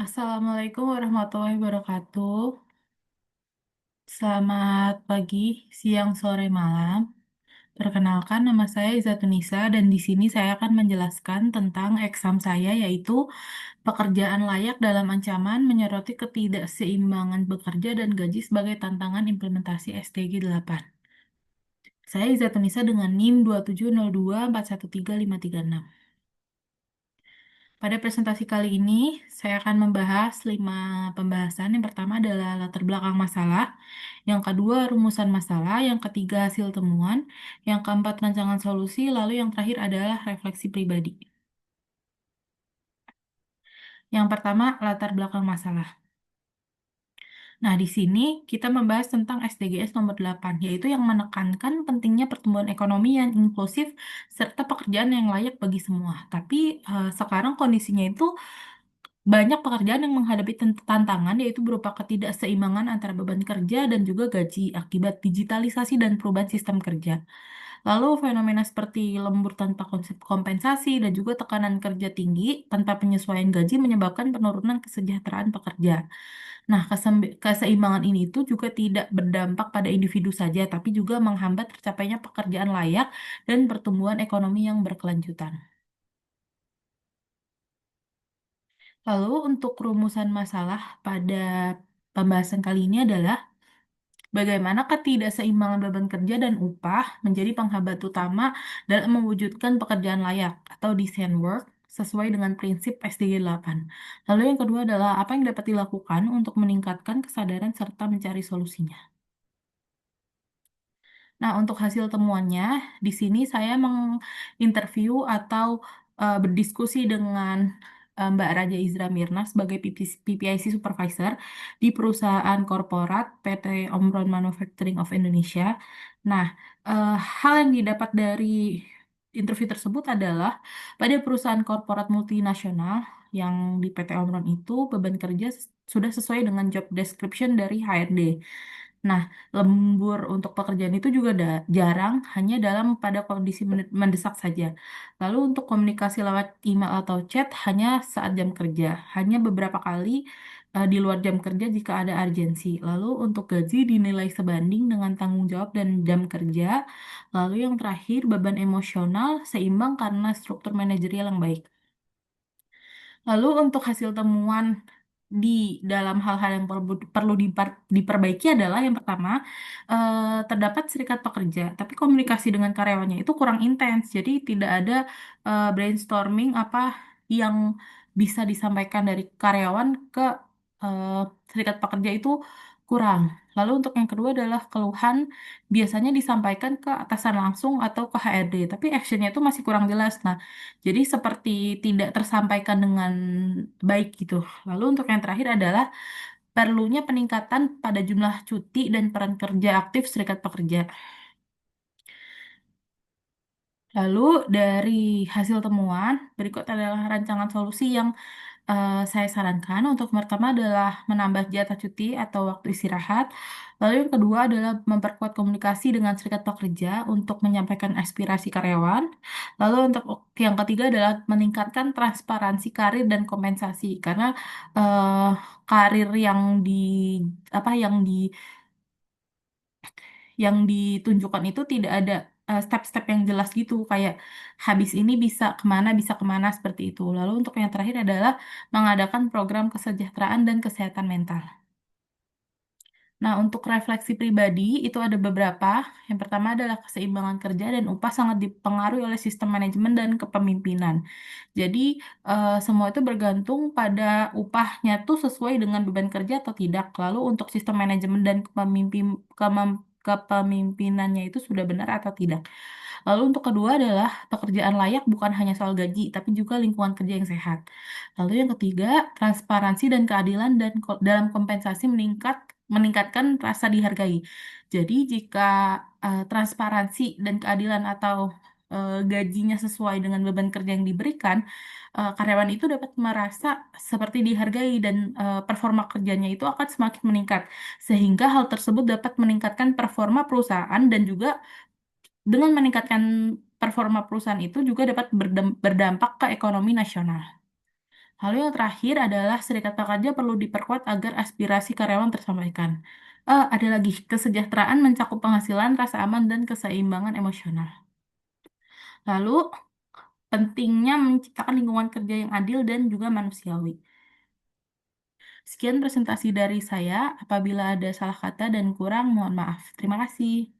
Assalamualaikum warahmatullahi wabarakatuh. Selamat pagi, siang, sore, malam. Perkenalkan, nama saya Izatunisa dan di sini saya akan menjelaskan tentang eksam saya yaitu pekerjaan layak dalam ancaman menyoroti ketidakseimbangan bekerja dan gaji sebagai tantangan implementasi SDG 8. Saya Izatunisa dengan NIM 27024135536. Pada presentasi kali ini, saya akan membahas 5 pembahasan. Yang pertama adalah latar belakang masalah, yang kedua rumusan masalah, yang ketiga hasil temuan, yang keempat rancangan solusi, lalu yang terakhir adalah refleksi pribadi. Yang pertama, latar belakang masalah. Nah, di sini kita membahas tentang SDGs nomor 8, yaitu yang menekankan pentingnya pertumbuhan ekonomi yang inklusif serta pekerjaan yang layak bagi semua. Tapi sekarang kondisinya itu banyak pekerjaan yang menghadapi tantangan yaitu berupa ketidakseimbangan antara beban kerja dan juga gaji akibat digitalisasi dan perubahan sistem kerja. Lalu fenomena seperti lembur tanpa konsep kompensasi dan juga tekanan kerja tinggi tanpa penyesuaian gaji menyebabkan penurunan kesejahteraan pekerja. Nah, keseimbangan ini itu juga tidak berdampak pada individu saja, tapi juga menghambat tercapainya pekerjaan layak dan pertumbuhan ekonomi yang berkelanjutan. Lalu untuk rumusan masalah pada pembahasan kali ini adalah bagaimana ketidakseimbangan beban kerja dan upah menjadi penghambat utama dalam mewujudkan pekerjaan layak atau decent work sesuai dengan prinsip SDG 8. Lalu yang kedua adalah apa yang dapat dilakukan untuk meningkatkan kesadaran serta mencari solusinya. Nah, untuk hasil temuannya, di sini saya menginterview atau berdiskusi dengan Mbak Raja Izra Mirna sebagai PPIC Supervisor di perusahaan korporat PT Omron Manufacturing of Indonesia. Nah, hal yang didapat dari interview tersebut adalah pada perusahaan korporat multinasional yang di PT Omron itu beban kerja sudah sesuai dengan job description dari HRD. Nah, lembur untuk pekerjaan itu juga jarang, hanya dalam pada kondisi mendesak saja. Lalu untuk komunikasi lewat email atau chat hanya saat jam kerja, hanya beberapa kali di luar jam kerja jika ada urgensi. Lalu untuk gaji dinilai sebanding dengan tanggung jawab dan jam kerja. Lalu yang terakhir beban emosional seimbang karena struktur manajerial yang baik. Lalu untuk hasil temuan di dalam hal-hal yang perlu diperbaiki adalah yang pertama, terdapat serikat pekerja, tapi komunikasi dengan karyawannya itu kurang intens, jadi tidak ada brainstorming apa yang bisa disampaikan dari karyawan ke eh, serikat pekerja itu kurang. Lalu untuk yang kedua adalah keluhan biasanya disampaikan ke atasan langsung atau ke HRD, tapi actionnya itu masih kurang jelas. Nah, jadi seperti tidak tersampaikan dengan baik gitu. Lalu untuk yang terakhir adalah perlunya peningkatan pada jumlah cuti dan peran kerja aktif serikat pekerja. Lalu dari hasil temuan, berikut adalah rancangan solusi yang saya sarankan. Untuk pertama adalah menambah jatah cuti atau waktu istirahat. Lalu yang kedua adalah memperkuat komunikasi dengan serikat pekerja untuk menyampaikan aspirasi karyawan. Lalu untuk yang ketiga adalah meningkatkan transparansi karir dan kompensasi karena eh, karir yang ditunjukkan itu tidak ada step-step yang jelas gitu kayak habis ini bisa kemana seperti itu. Lalu untuk yang terakhir adalah mengadakan program kesejahteraan dan kesehatan mental. Nah, untuk refleksi pribadi itu ada beberapa. Yang pertama adalah keseimbangan kerja dan upah sangat dipengaruhi oleh sistem manajemen dan kepemimpinan. Jadi, semua itu bergantung pada upahnya tuh sesuai dengan beban kerja atau tidak. Lalu untuk sistem manajemen dan kepemimpinannya itu sudah benar atau tidak. Lalu untuk kedua adalah pekerjaan layak bukan hanya soal gaji, tapi juga lingkungan kerja yang sehat. Lalu yang ketiga, transparansi dan keadilan dan dalam kompensasi meningkatkan rasa dihargai. Jadi jika transparansi dan keadilan atau gajinya sesuai dengan beban kerja yang diberikan, karyawan itu dapat merasa seperti dihargai dan performa kerjanya itu akan semakin meningkat. Sehingga hal tersebut dapat meningkatkan performa perusahaan dan juga dengan meningkatkan performa perusahaan itu juga dapat berdampak ke ekonomi nasional. Lalu yang terakhir adalah serikat pekerja perlu diperkuat agar aspirasi karyawan tersampaikan. Ada lagi, kesejahteraan mencakup penghasilan, rasa aman, dan keseimbangan emosional. Lalu, pentingnya menciptakan lingkungan kerja yang adil dan juga manusiawi. Sekian presentasi dari saya. Apabila ada salah kata dan kurang, mohon maaf. Terima kasih.